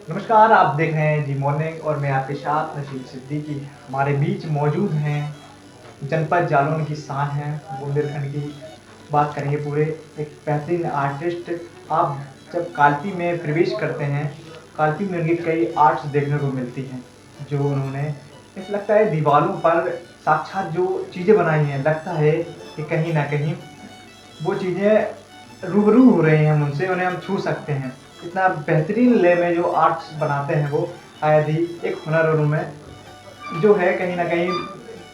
नमस्कार, आप देख रहे हैं जी मॉर्निंग और मैं आपके साथ नसीम सिद्दीकी। हमारे बीच मौजूद हैं जनपद जालौन की शान है, बुंदेलखंड की बात करेंगे पूरे एक बेहतरीन आर्टिस्ट। आप जब काल्पी में प्रवेश करते हैं, काल्पी में उनकी कई आर्ट्स देखने को मिलती हैं, जो उन्होंने ऐसा लगता है दीवारों पर साक्षात जो चीज़ें बनाई हैं, लगता है कि कहीं न कहीं वो चीज़ें रूबरू हो रहे हैं हम उनसे, उन्हें हम छू सकते हैं। इतना बेहतरीन ले में जो आर्ट्स बनाते हैं वो शायद ही एक हुनर उनमें जो है कहीं न कहीं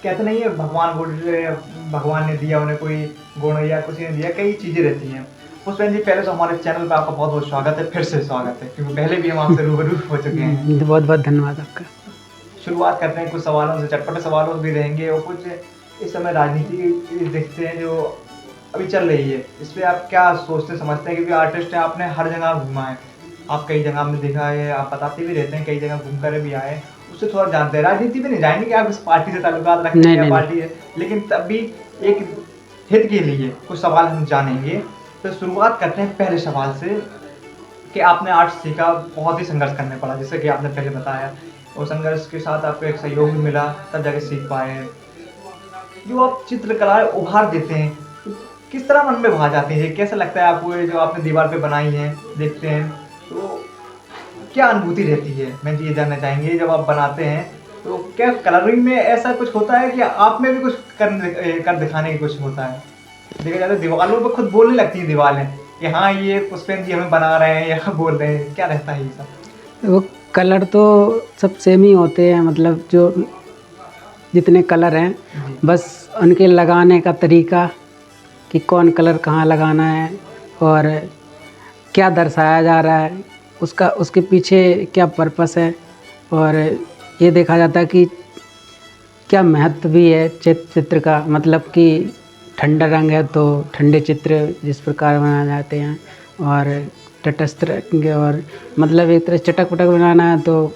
कहते नहीं है भगवान ने दिया उन्हें कोई गुण या किसी ने दिया, कई चीज़ें रहती हैं। पुष्पेंद्र जी पहले तो हमारे चैनल पे आपका बहुत-बहुत स्वागत है, फिर से स्वागत है क्योंकि पहले भी हम आपसे रूबरू हो चुके हैं। बहुत बहुत धन्यवाद आपका। शुरुआत करते हैं कुछ सवालों से, चटपटे सवालों भी रहेंगे और कुछ इस समय राजनीति देखते हैं जो अभी चल रही है। इस पे आप क्या सोचते समझते हैं क्योंकि आर्टिस्ट हैं, आपने हर जगह घूमा है। आप कई जगह आपने देखा है, आप बताते भी रहते हैं, कई जगह घूम कर भी आए हैं। उससे थोड़ा जानते हैं। राजनीति में नहीं जाएँगे कि आप इस पार्टी से ताल्लुकात रखते हैं नहीं या नहीं नहीं। पार्टी है, लेकिन तब भी एक हित के लिए कुछ सवाल हम जानेंगे। तो शुरुआत करते हैं पहले सवाल से कि आपने आर्ट सीखा, बहुत ही संघर्ष करने पड़ा, जैसे कि आपने पहले बताया और संघर्ष के साथ आपको एक सहयोग भी मिला, तब जाके सीख पाए हैं। जो आप चित्रकला उभार देते हैं, तो किस तरह मन में भा जाती है? कैसा लगता है आपको ये जो आपने दीवार पे बनाई है, देखते हैं, तो क्या अनुभूति रहती है? मैं ये जानना चाहेंगे जब आप बनाते हैं, तो क्या कलरिंग में ऐसा कुछ होता है कि आप में भी कुछ कर दिखाने की कुछ होता है? देखा जाए तो दीवालों पे खुद बोलने लगती हैं दीवालें कि हाँ, ये पुष्पेंद्र जी हमें बना रहे हैं या बोल रहे हैं, क्या रहता है ये सब? वो कलर तो सब सेम ही होते हैं, मतलब जो जितने कलर हैं जी। बस उनके लगाने का तरीका कि कौन कलर कहाँ लगाना है और क्या दर्शाया जा रहा है, उसका उसके पीछे क्या पर्पस है। और ये देखा जाता है कि क्या महत्व भी है चित्र का, मतलब कि ठंडा रंग है तो ठंडे चित्र जिस प्रकार बनाए जाते हैं, और तटस्थ रंग और मतलब एक तरह चटक पटक बनाना है तो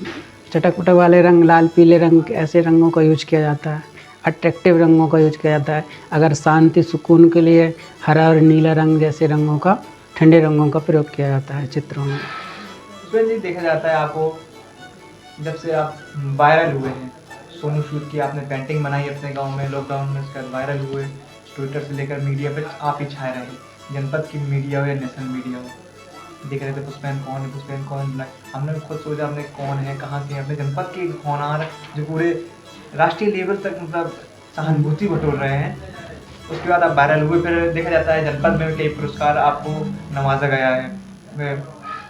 चटक पटक वाले रंग, लाल पीले रंग, ऐसे रंगों का यूज किया जाता है। अट्रैक्टिव रंगों का यूज किया जाता है। अगर शांति सुकून के लिए हरा और नीला रंग जैसे रंगों का, ठंडे रंगों का प्रयोग किया जाता है चित्रों में। पुष्पेंद्र जी देखा जाता है आपको जब से आप वायरल हुए हैं, सोनू सूद की आपने पेंटिंग बनाई अपने गाँव में, लॉकडाउन में उसके बाद वायरल हुए, ट्विटर से लेकर मीडिया पे आप ही छाए रहे, जनपद की मीडिया हो या नेशनल मीडिया हो। देख रहे थे पुष्पेंद्र कौन है, पुष्पेंद्र कौन है, हमने खुद सोचा हमने कौन है, कहाँ के हैं, अपने जनपद के होनहार जो पूरे राष्ट्रीय लेवल तक मतलब सहानुभूति बटोर रहे हैं। उसके बाद आप वायरल हुए, फिर देखा जाता है जनपद में भी कई पुरस्कार आपको नवाजा गया है। मैं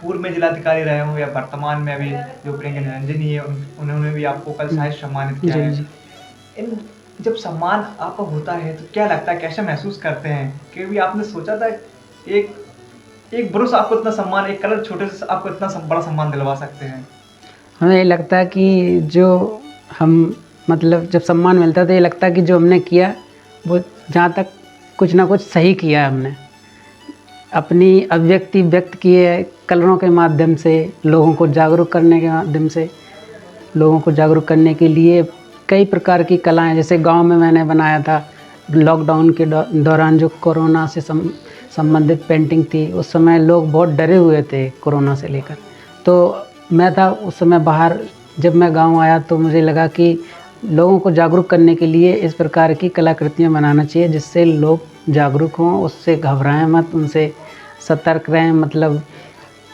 पूर्व में जिलाधिकारी रहे हूँ या वर्तमान में अभी जो प्रियंका निरंजन जी है उन्होंने भी आपको कल शायद सम्मानित किया जी है। जी। इन जब सम्मान आपका होता है तो क्या लगता है, कैसे महसूस करते हैं? क्योंकि आपने सोचा था एक एक ब्रश आपको इतना सम्मान, एक कलर छोटे से आपको इतना बड़ा सम्मान दिलवा सकते हैं। हमें ये लगता है कि जो हम, मतलब जब सम्मान मिलता है तो ये लगता है कि जो हमने किया वो जहाँ तक कुछ ना कुछ सही किया है। हमने अपनी अभिव्यक्ति व्यक्त की है कलरों के माध्यम से, लोगों को जागरूक करने के माध्यम से। लोगों को जागरूक करने के लिए कई प्रकार की कलाएं, जैसे गांव में मैंने बनाया था लॉकडाउन के दौरान, जो कोरोना से संबंधित पेंटिंग थी। उस समय लोग बहुत डरे हुए थे कोरोना से लेकर, तो मैं था उस समय बाहर। जब मैं गांव आया तो मुझे लगा कि लोगों को जागरूक करने के लिए इस प्रकार की कलाकृतियां बनाना चाहिए जिससे लोग जागरूक हों, उससे घबराएं मत, उनसे सतर्क रहें। मतलब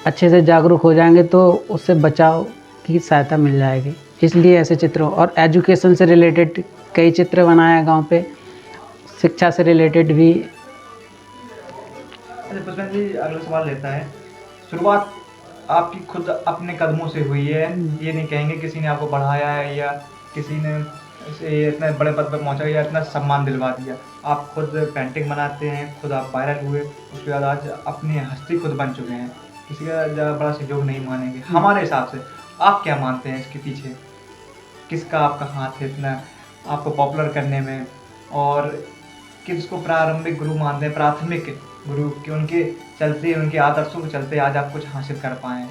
अच्छे से जागरूक हो जाएंगे तो उससे बचाव की सहायता मिल जाएगी। इसलिए ऐसे चित्रों और एजुकेशन से रिलेटेड कई चित्र बनाए गांव पे, शिक्षा से रिलेटेड भी। अच्छा पुष्पेंद्र जी अगला सवाल लेता है, शुरुआत आपकी खुद अपने कदमों से हुई है, ये नहीं कहेंगे किसी ने आपको बढ़ाया है या किसी ने इसे इतने बड़े पद पर पहुंचा या इतना सम्मान दिलवा दिया। आप खुद पेंटिंग बनाते हैं, खुद आप वायरल हुए, उसके बाद आज अपनी हस्ती खुद बन चुके हैं, किसी का ज़्यादा बड़ा सहयोग नहीं मानेंगे हमारे हिसाब से। आप क्या मानते हैं इसके पीछे, किसका आपका हाथ है इतना आपको पॉपुलर करने में, और किसको प्रारंभिक गुरु मानते हैं, प्राथमिक गुरु कि उनके चलते, उनके आदर्शों के चलते आज आप कुछ हासिल कर पाएँ?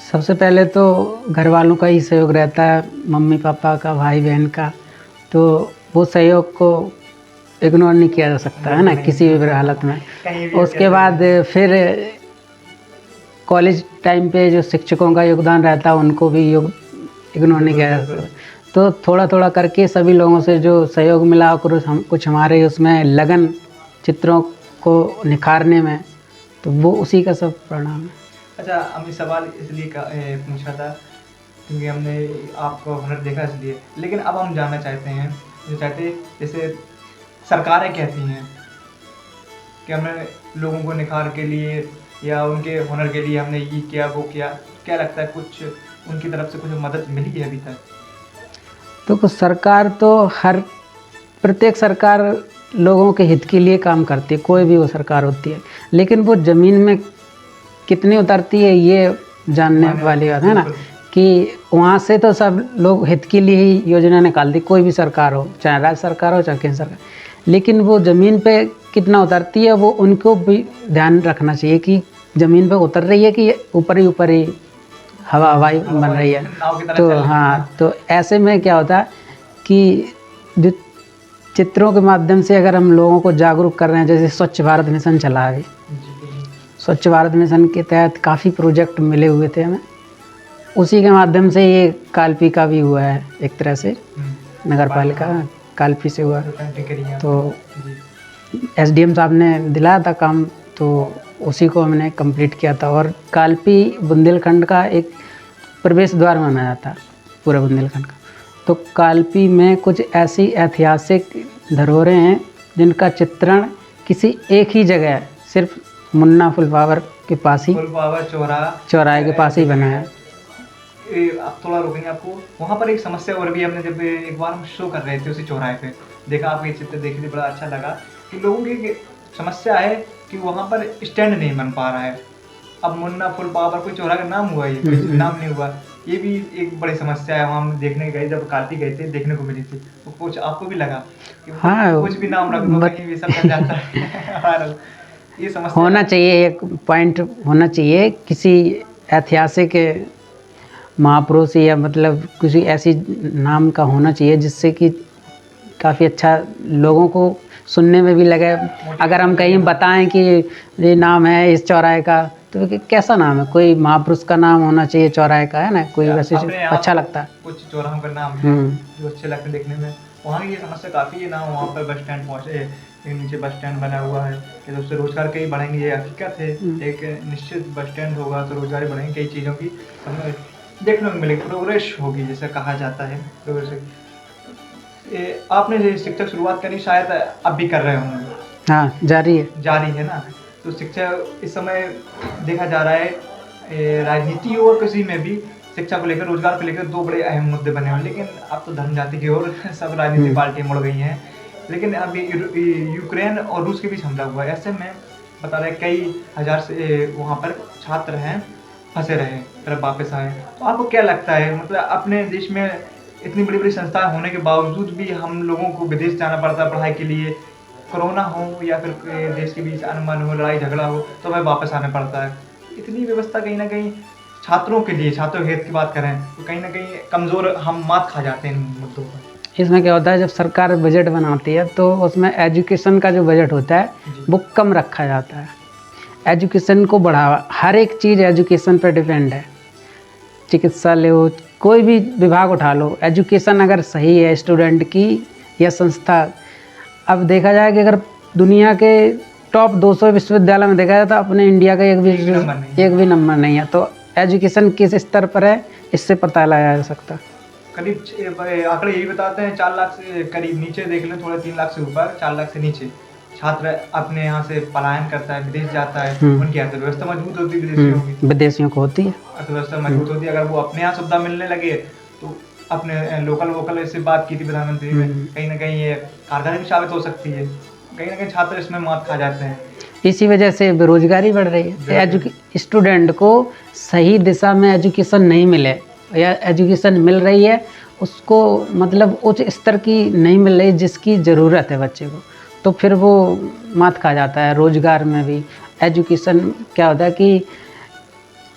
सबसे पहले तो घर वालों का ही सहयोग रहता है, मम्मी पापा का, भाई बहन का। तो वो सहयोग को इग्नोर नहीं किया जा सकता है ना बिल्कुल नहीं, किसी भी हालत में। कहीं भी उसके कैसे बाद भी। फिर कॉलेज टाइम पे जो शिक्षकों का योगदान रहता है उनको भी इग्नोर नहीं किया जा सकता। तो थोड़ा थोड़ा करके सभी लोगों से जो सहयोग मिला, कुछ हमारे उसमें लगन चित्रों को निखारने में, तो वो उसी का सब परिणाम है। अच्छा, हमने सवाल इसलिए पूछा था क्योंकि हमने आपका हुनर देखा इसलिए, लेकिन अब हम जानना चाहते जैसे सरकारें कहती हैं कि हमने लोगों को निखार के लिए या उनके हुनर के लिए हमने ये किया वो किया, क्या लगता है कुछ उनकी तरफ से कुछ मदद मिली है अभी तक? तो कुछ सरकार तो प्रत्येक सरकार लोगों के हित के लिए काम करती है, कोई भी वो सरकार होती है, लेकिन वो ज़मीन में कितनी उतरती है ये जानने वाली बात है ना, कि वहाँ से तो सब लोग हित के लिए ही योजना निकालती, कोई भी सरकार हो, चाहे राज्य सरकार हो चाहे केंद्र सरकार, लेकिन वो ज़मीन पे कितना उतरती है वो उनको भी ध्यान रखना चाहिए कि ज़मीन पे उतर रही है कि ऊपर ही हवाई बन रही है। तो हाँ, तो ऐसे में क्या होता है कि जो चित्रों के माध्यम से अगर हम लोगों को जागरूक कर रहे हैं, जैसे स्वच्छ भारत मिशन चला है, स्वच्छ भारत मिशन के तहत काफ़ी प्रोजेक्ट मिले हुए थे हमें, उसी के माध्यम से ये कालपी का भी हुआ है एक तरह से, नगर पालिका कालपी से हुआ। तो एसडीएम साहब ने दिलाया था काम, तो उसी को हमने कंप्लीट किया था। और कालपी बुंदेलखंड का एक प्रवेश द्वार माना जाता है पूरा बुंदेलखंड का। तो कालपी में कुछ ऐसी ऐतिहासिक धरोहरें हैं जिनका चित्रण किसी एक ही जगह सिर्फ मुन्ना फुलपावर के पास ही, फुलपावर चौराहे के पास ही बना है। आप थोड़ा रुकेंगे, आपको वहाँ पर एक समस्या और भी हमने जब एक बार हम शो कर रहे थे उसी चौराहे पे देखा, आप ये चित्र देखे थे, बड़ा अच्छा लगा कि लोगों की समस्या है कि वहाँ पर स्टैंड नहीं बन पा रहा है। अब मुन्ना फुलपावर कोई चौराहे का नाम हुआ, ये कोई नाम नहीं हुआ, ये भी एक बड़ी समस्या है। हम देखने गए, जब कालपी गए थे देखने को मिली थी, तो कुछ आपको भी लगा कि हाँ, कुछ भी नाम रख दो कहीं भी सब लग जाता है। ये समस्या होना चाहिए, एक पॉइंट होना चाहिए किसी ऐतिहासिक महापुरुष या मतलब किसी ऐसी नाम का होना चाहिए जिससे कि काफ़ी अच्छा लोगों को सुनने में भी लगे। अगर हम कहीं बताएं कि ये नाम है इस चौराहे का, तो कैसा नाम है, कोई महापुरुष का नाम होना चाहिए चौराहे का, है ना, कोई वैसे अच्छा लगता है। कुछ चौराहों का नाम है जो अच्छे लगते हैं देखने में, वहाँ की ये समस्या काफ़ी है ना। वहाँ पर बस स्टैंड पहुँचे, नीचे बस स्टैंड बना हुआ है कि उससे रोजगार कई बढ़ेंगे, ये हकीकत है। एक निश्चित बस स्टैंड होगा तो रोजगार बढ़ेंगे, कई चीज़ों की देखने को मिलेगी, प्रोग्रेस होगी जैसे कहा जाता है। प्रोग्रेस आपने जो शिक्षा शुरुआत करी शायद अब भी कर रहे होंगे? हाँ, जारी है ना। तो शिक्षा इस समय देखा जा रहा है राजनीति और कृषि में भी शिक्षा को लेकर, रोजगार को लेकर दो बड़े अहम मुद्दे बने हुए, लेकिन अब तो धर्म जाति की ओर सब राजनीतिक पार्टियां मुड़ गई हैं। लेकिन अभी यूक्रेन और रूस के बीच हमला हुआ है, ऐसे में बता रहे कई हजार से वहाँ पर छात्र हैं फंसे रहे, फिर वापस आए। तो आपको क्या लगता है, मतलब अपने देश में इतनी बड़ी बड़ी संस्थाएं होने के बावजूद भी हम लोगों को विदेश जाना पड़ता है पढ़ाई के लिए, कोरोना हो या फिर देश के बीच अनबन हो, लड़ाई झगड़ा हो, तो हमें वापस आना पड़ता है। इतनी व्यवस्था कहीं ना कहीं छात्रों के लिए, छात्रों के हित की बात करें तो कहीं ना कहीं कमज़ोर, हम मात खा जाते हैं इन मुद्दों पर। इसमें क्या होता है, जब सरकार बजट बनाती है तो उसमें एजुकेशन का जो बजट होता है वो कम रखा जाता है। एजुकेशन को बढ़ावा, हर एक चीज़ एजुकेशन पर डिपेंड है, चिकित्सालय हो, कोई भी विभाग उठा लो, एजुकेशन अगर सही है स्टूडेंट की या संस्था। अब देखा जाए कि अगर दुनिया के टॉप 200 विश्वविद्यालय में देखा जाए तो अपने इंडिया का एक भी नंबर नहीं है। तो एजुकेशन किस स्तर पर है इससे पता लगाया जा सकता। करीब आंकड़े यही बताते हैं 4 लाख से करीब, नीचे देख लें थोड़ा 3 लाख से ऊपर, 4 लाख से नीचे छात्र अपने यहाँ से पलायन करता है, विदेश जाता है। उनकी अर्थव्यवस्था मजबूत होती है, विदेशियों को होती है अर्थव्यवस्था मजबूत होती है। अगर वो अपने यहाँ सुविधा मिलने लगे तो अपने लोकल वोकल से बात की थी प्रधानमंत्री ने, कहीं ना कहीं ये कारगर भी साबित हो सकती है। कहीं ना कहीं छात्र इसमें मात खा जाते हैं, इसी वजह से बेरोजगारी बढ़ रही है। स्टूडेंट को सही दिशा में एजुकेशन नहीं मिले या एजुकेशन मिल रही है उसको मतलब उच्च स्तर की नहीं मिल रही जिसकी ज़रूरत है बच्चे को, तो फिर वो मात खा जाता है। रोज़गार में भी एजुकेशन क्या होता है कि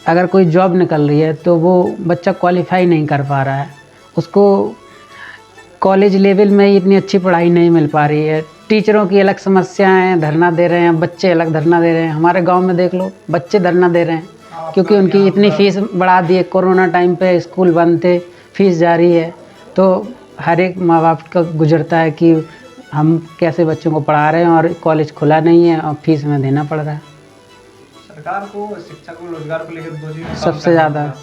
अगर कोई जॉब निकल रही है तो वो बच्चा क्वालिफाई नहीं कर पा रहा है, उसको कॉलेज लेवल में ही इतनी अच्छी पढ़ाई नहीं मिल पा रही है। टीचरों की अलग समस्याएं, धरना दे रहे हैं, बच्चे अलग धरना दे रहे हैं। हमारे गांव में देख लो, बच्चे धरना दे रहे हैं क्योंकि उनकी इतनी फीस बढ़ा दी है। कोरोना टाइम पे स्कूल बंद थे, फीस जारी है, तो हर एक माँ बाप का गुजरता है कि हम कैसे बच्चों को पढ़ा रहे हैं और कॉलेज खुला नहीं है और फीस में देना पड़ रहा है। सरकार को शिक्षा को, रोजगार को लेकर दो चीज़ सबसे ज़्यादा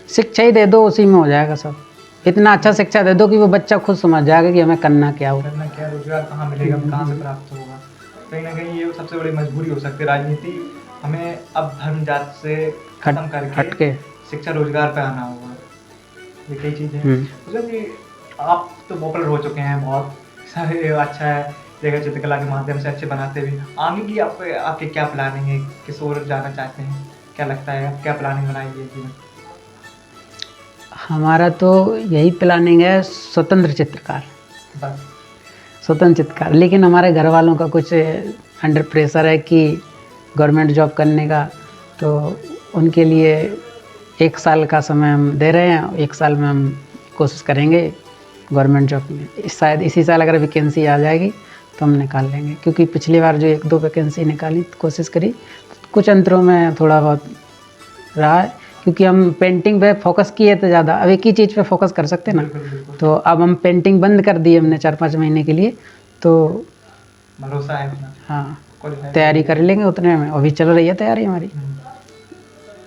शिक्षा ही दे दो, उसी में हो जाएगा सब। इतना अच्छा शिक्षा दे दो कि वो बच्चा खुद समझ जाएगा कि हमें करना क्या हो। करना क्या, रोजगार कहाँ मिलेगा, कहाँ से प्राप्त होगा। कहीं ना कहीं ये सबसे बड़ी मजबूरी हो सकती है। राजनीति हमें अब धर्म जात से खत्म करके हट के शिक्षा रोजगार पे आना होगा। ये कई चीज़ है। मतलब कि आप तो पॉपुलर हो चुके हैं बहुत सारे, अच्छा है जगह चित्रकला के माध्यम से अच्छे बनाते भी। आगे की आपके क्या प्लानिंग है, किस ओर जाना चाहते हैं, क्या लगता है, आप क्या प्लानिंग बनाई है जीवन? हमारा तो यही प्लानिंग है, स्वतंत्र चित्रकार, बस स्वतंत्र चित्रकार। लेकिन हमारे घर वालों का कुछ अंडर प्रेशर है कि गवर्नमेंट जॉब करने का, तो उनके लिए 1 साल का समय हम दे रहे हैं। 1 साल में हम कोशिश करेंगे गवर्नमेंट जॉब में। शायद इसी साल अगर वैकेंसी आ जाएगी तो हम निकाल लेंगे, क्योंकि पिछली बार जो 1-2 वैकेंसी निकाली, कोशिश करी, कुछ अंतरों में थोड़ा बहुत रहा है, क्योंकि हम पेंटिंग पे फोकस किए थे ज़्यादा। अब एक ही चीज़ पे फोकस कर सकते ना, तो अब हम पेंटिंग बंद कर दी हमने 4-5 महीने के लिए। तो भरोसा है अपना। हाँ, तैयारी कर लेंगे उतने में। अभी चल रही है तैयारी हमारी,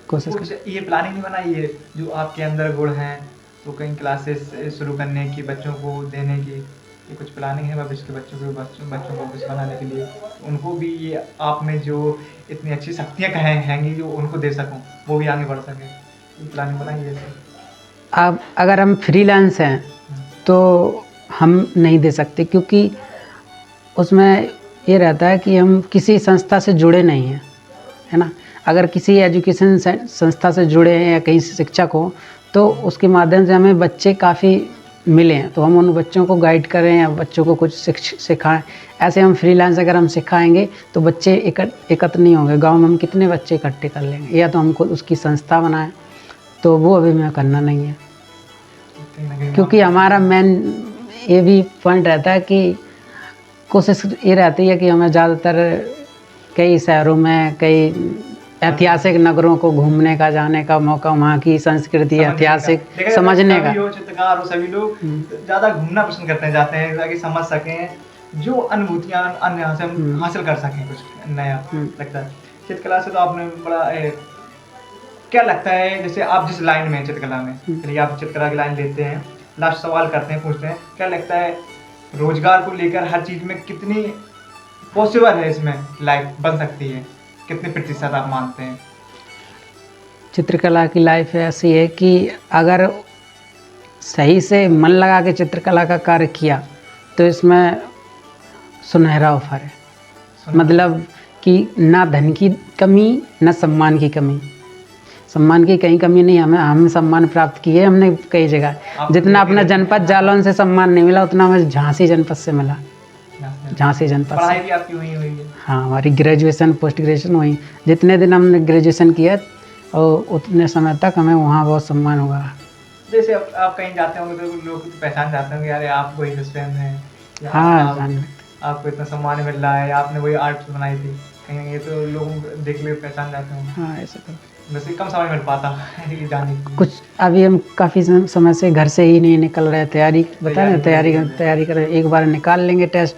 कोशिश कुछ ये प्लानिंग नहीं बनाई है जो आपके अंदर गुण हैं, तो कहीं क्लासेस शुरू करने की, बच्चों को देने की, ये कुछ प्लानिंग है भविष्य के बच्चों को कुछ बनाने के लिए, उनको भी ये आप में जो इतनी अच्छी शक्तियाँ हैंगी जो उनको दे सकूं, वो भी आगे बढ़ सके, ये प्लानिंग बनाई है? अब अगर हम फ्रीलांस हैं तो हम नहीं दे सकते, क्योंकि उसमें ये रहता है कि हम किसी संस्था से जुड़े नहीं हैं, है ना। अगर किसी एजुकेशन संस्था से जुड़े हैं या कहीं से शिक्षक हो, तो उसके माध्यम से हमें बच्चे काफ़ी मिले हैं, तो हम उन बच्चों को गाइड करें या बच्चों को कुछ सिखाएं। ऐसे हम फ्रीलांस अगर हम सिखाएंगे तो बच्चे एकत्र नहीं होंगे। गांव में हम कितने बच्चे इकट्ठे कर लेंगे, या तो हमको उसकी संस्था बनाएं, तो वो अभी मैं करना नहीं है। क्योंकि हमारा मेन ये भी पॉइंट रहता है कि कोशिश ये रहती है कि हमें ज़्यादातर कई शहरों में, कई ऐतिहासिक नगरों को घूमने का, जाने का मौका, वहाँ की संस्कृति ऐतिहासिक समझने का। चित्रकार और सभी लोग ज़्यादा घूमना पसंद करते हैं, जाते हैं ताकि समझ सकें, जो अनुभूतियाँ अन्य यहाँ से हम हासिल कर सकें कुछ नया। लगता है चित्रकला से तो आपने बड़ा क्या लगता है, जैसे आप जिस लाइन में चित्रकला में, चलिए आप चित्रकला की लाइन लेते हैं, लास्ट सवाल करते हैं, पूछते हैं, क्या लगता है रोजगार को लेकर हर चीज़ में कितनी पॉसिबल है इसमें लाइफ बन सकती है, कितने प्रतिशत आप मानते हैं? चित्रकला की लाइफ ऐसी है कि अगर सही से मन लगा के चित्रकला का कार्य किया तो इसमें सुनहरा ऑफर है। मतलब कि ना धन की कमी, ना सम्मान की कमी। सम्मान की कहीं कमी नहीं, हमें सम्मान प्राप्त किए हमने कई जगह। जितना अपना जनपद जालौन से सम्मान नहीं मिला, उतना हमें झांसी जनपद से मिला। झांसी जनपद पढ़ाई भी आपकी हुई है? हाँ, हमारी ग्रेजुएशन, पोस्ट ग्रेजुएशन हुई। जितने दिन हमने ग्रेजुएशन किया और उतने समय तक हमें वहाँ बहुत सम्मान हुआ। जैसे आप कहीं जाते होंगे तो लोग पहचान जाते होंगे, यार आप वही दुष्यंत हैं, हाँ, आपको इतना सम्मान मिल रहा है, आपने वही आर्ट बनाई थी, कहीं ये तो लोग देख ले पहचान जाते होंगे। हाँ, ऐसा तो वैसे कम समय मिल पाता है जाने की। कुछ अभी हम काफ़ी समय से घर से ही नहीं निकल रहे। तैयारी बता रहे, तैयारी कर रहे। एक बार निकाल लेंगे टेस्ट,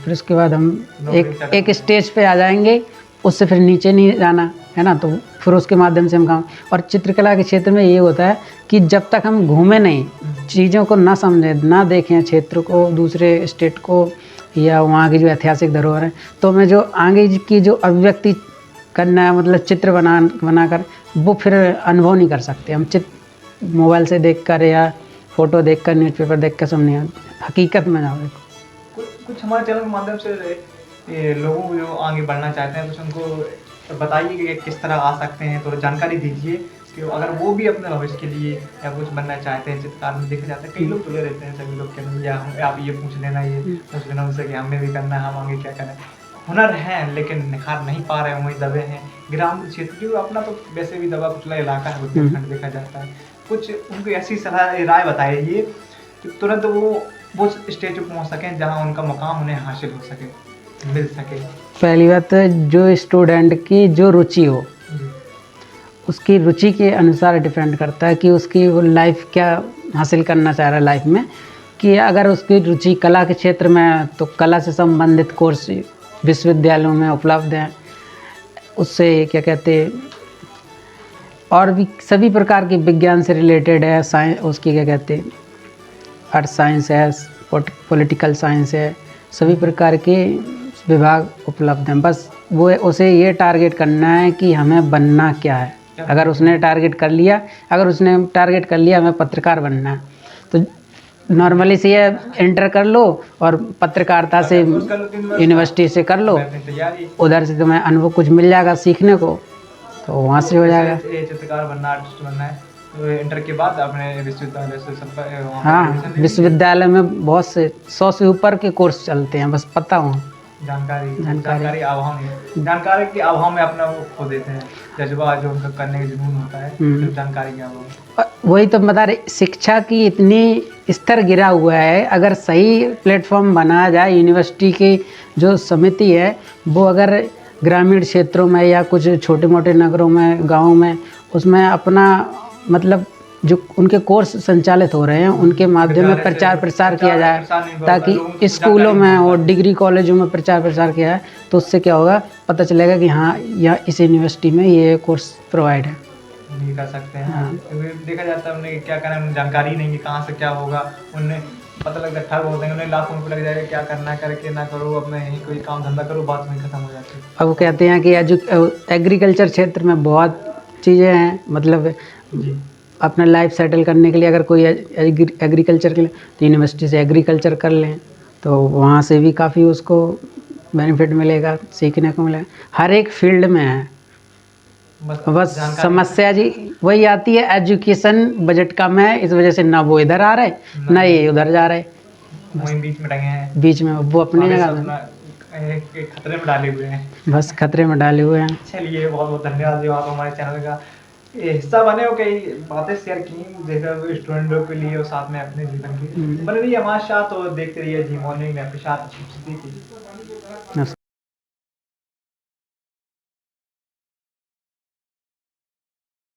फिर उसके बाद हम एक स्टेज पे आ जाएंगे, उससे फिर नीचे नहीं जाना है ना, तो फिर उसके माध्यम से हम काम। और चित्रकला के क्षेत्र में ये होता है कि जब तक हम घूमें नहीं, चीज़ों को ना समझें, ना देखें क्षेत्र को, दूसरे स्टेट को या वहाँ की जो ऐतिहासिक धरोहर है, तो हमें जो आगे की जो अभिव्यक्ति करना है, मतलब चित्र बनाकर, वो फिर अनुभव नहीं कर सकते हम। चित्र मोबाइल से देखकर या फोटो देखकर, न्यूज़पेपर देखकर सब नहीं, हकीकत में जाओ। देखो कुछ हमारे चैनल के माध्यम से लोगों को जो आगे बढ़ना चाहते हैं, कुछ उनको बताइए कि किस तरह आ सकते हैं, थोड़ा जानकारी दीजिए कि अगर वो भी अपने भविष्य के लिए या कुछ बनना चाहते हैं। चित्रकार में देखा जाता है कई लोग तुले रहते हैं, सभी लोग कहते हैं आप ये पूछ लेना, ये पूछ लेना उनसे कि हमें भी करना है, हम आगे क्या करें। हुनर हैं लेकिन निखार नहीं पा रहे हैं, वहीं दबे हैं। ग्रामीण क्षेत्र जो अपना तो वैसे भी दबा कुचला इलाका है, बुंदेलखंड देखा जाता है। कुछ उनको ऐसी सलाह राय बताइए कि तुरंत वो स्टेज पर पहुंच सकें जहां उनका मुकाम उन्हें हासिल हो सके, मिल सके। पहली बात, जो स्टूडेंट की जो रुचि हो उसकी रुचि के अनुसार डिपेंड करता है कि उसकी वो लाइफ क्या हासिल करना चाह रहा है लाइफ में। कि अगर उसकी रुचि कला के क्षेत्र में है तो कला से संबंधित कोर्स विश्वविद्यालयों में उपलब्ध हैं। उससे क्या कहते और भी सभी प्रकार के विज्ञान से रिलेटेड है, साइंस उसकी क्या कहते अर्थ साइंस है, पॉलिटिकल साइंस है, सभी प्रकार के विभाग उपलब्ध हैं। बस वो उसे ये टारगेट करना है कि हमें बनना क्या है। अगर उसने टारगेट कर लिया हमें पत्रकार बनना है तो नॉर्मली से ये इंटर कर लो और पत्रकारिता से यूनिवर्सिटी से कर लो, उधर से तुम्हें अनुभव कुछ मिल जाएगा सीखने को, तो वहाँ से हो जाएगा। चित्रकार बनना, आर्टिस्ट बनना है तो इंटर के बाद अपने विश्वविद्यालय से संपर्क। हाँ, विश्वविद्यालय में बहुत से 100 से ऊपर के कोर्स चलते हैं, बस पता हो। जानकारी के अभाव में अपना वो खो देते हैं जज्बा जो उनका करने का जुनून होता है, सिर्फ जानकारी के अभाव। वही तो बता रहे, शिक्षा की इतनी स्तर गिरा हुआ है। अगर सही प्लेटफॉर्म बनाया जाए, यूनिवर्सिटी की जो समिति है वो अगर ग्रामीण क्षेत्रों में या कुछ छोटे मोटे नगरों में, गाँव में, उसमें अपना मतलब जो उनके कोर्स संचालित हो रहे हैं उनके माध्यम में प्रचार प्रसार किया जाए, ताकि स्कूलों में और डिग्री कॉलेजों में प्रचार प्रसार किया जाए, तो उससे क्या होगा, पता चलेगा कि हाँ या इस यूनिवर्सिटी में ये कोर्स प्रोवाइड है। नहीं कर सकते हैं। हाँ। देखा जाता है उन्हें क्या करना, जानकारी नहीं कि कहाँ से क्या होगा, उन्हें पता लगता है ठग होते हैं, उन्हें लाखों रुपये लग जाएगा, क्या करना है करके ना करो, अपने यहीं कोई काम धंधा करो, बात में ख़त्म हो जाती है। अब वो कहते हैं कि एग्रीकल्चर क्षेत्र में बहुत चीज़ें हैं, मतलब अपना लाइफ सेटल करने के लिए अगर कोई एग्रीकल्चर के लिए तो यूनिवर्सिटी से एग्रीकल्चर कर लें तो वहाँ से भी काफ़ी उसको बेनिफिट मिलेगा, सीखने को मिलेगा। हर एक फील्ड में है, बस समस्या जी वही आती है, एजुकेशन बजट कम है, इस वजह से ना वो इधर आ रहे ना ये उधर जा रहे, वहीं बीच में टंगे हैं, बीच में वो अपनी जगह खतरे में डाले हुए हैं, बस खतरे में डाले हुए हैं। चलिए बहुत बहुत धन्यवाद जो आप हमारे चैनल का हिस्सा बने हो, कई बातें शेयर की जैसे स्टूडेंटों के लिए और साथ में अपने जीवन की। बने रहिए हमारे साथ और देखते रहिए जी मॉर्निंग में आपके साथ।